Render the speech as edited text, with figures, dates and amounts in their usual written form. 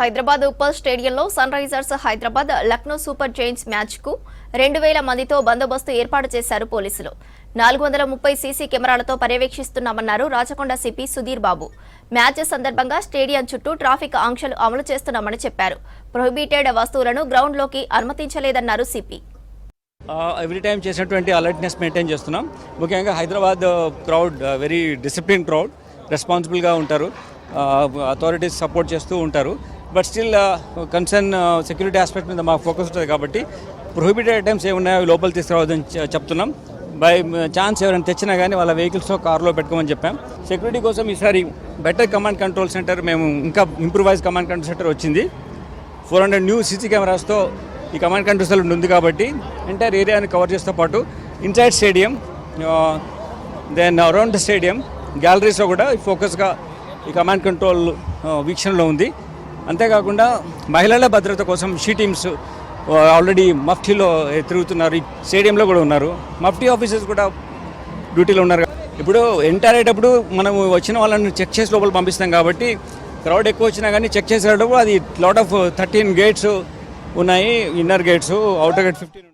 హైదరాబాద్ ఉప్పల్ స్టేడియంలో Sunrisers Hyderabad Lucknow Super Giants మ్యాచ్కు 2000 మందితో బందోబస్తు ఏర్పాటు చేశారు పోలీసులు. 430 సీసీ కెమెరాలతో పర్యవేక్షిస్తున్నామన్నారు రాచకొండ సిపి సుధీర్ బాబు. మ్యాచ్ సందర్భంగా స్టేడియం చుట్టూ ట్రాఫిక్ ఆంక్షలు అమలు చేస్తున్నామని చెప్పారు. ప్రొహిబిటెడ్ వస్తువులను గ్రౌండ్లోకి అనుమతించలేదన్నారు సిపి. ఎవ్రీ టైం చేసినటువంటి అలర్ట్నెస్ మెయింటైన్ చేస్తున్నాం. ముఖ్యంగా Hyderabad crowd very discipline crowd, రెస్పాన్సిబుల్గా ఉంటారు, అథారిటీస్ సపోర్ట్ చేస్తూ ఉంటారు. But still concern security aspect మీద మాకు ఫోకస్ ఉంటుంది కాబట్టి ప్రొహిబిటెడ్ ఐటమ్స్ ఏమున్నాయో లోపల తీసుకురావద్దని చెప్తున్నాం. బై ఛాన్స్ ఎవరైనా తెచ్చినా కానీ వాళ్ళ వెహికల్స్లో కార్లో పెట్టుకోమని చెప్పాం. సెక్యూరిటీ కోసం ఈసారి బెటర్ కమాండ్ కంట్రోల్ సెంటర్, మేము ఇంకా ఇంప్రూవైజ్ కమాండ్ కంట్రోల్ సెంటర్ వచ్చింది. 400 న్యూ సీసీ కెమెరాస్తో ఈ కమాండ్ కంట్రోల్ సెంటర్ ఉంది కాబట్టి ఎంటైర్ ఏరియాని కవర్ చేస్తూ పాటు inside stadium, then around the stadium గ్యాలరీస్లో కూడా ఫోకస్గా ఈ కమాండ్ కంట్రోల్ వీక్షణలో ఉంది. అంతేకాకుండా మహిళల భద్రత కోసం షీ టీమ్స్ ఆల్రెడీ మఫ్టీలో తిరుగుతున్నారు, ఈ స్టేడియంలో కూడా ఉన్నారు. మఫ్టీ ఆఫీసర్స్ కూడా డ్యూటీలో ఉన్నారు. ఇప్పుడు ఎంటర్ అయ్యేటప్పుడు మనం వచ్చిన వాళ్ళని చెక్ చేసి లోపల పంపిస్తాం కాబట్టి క్రౌడ్ ఎక్కువ వచ్చినా కానీ చెక్ చేసేటప్పుడు అది లాట్ ఆఫ్ 13 గేట్స్ ఉన్నాయి, ఇన్నర్ గేట్స్, అవుటర్ గేట్ 15.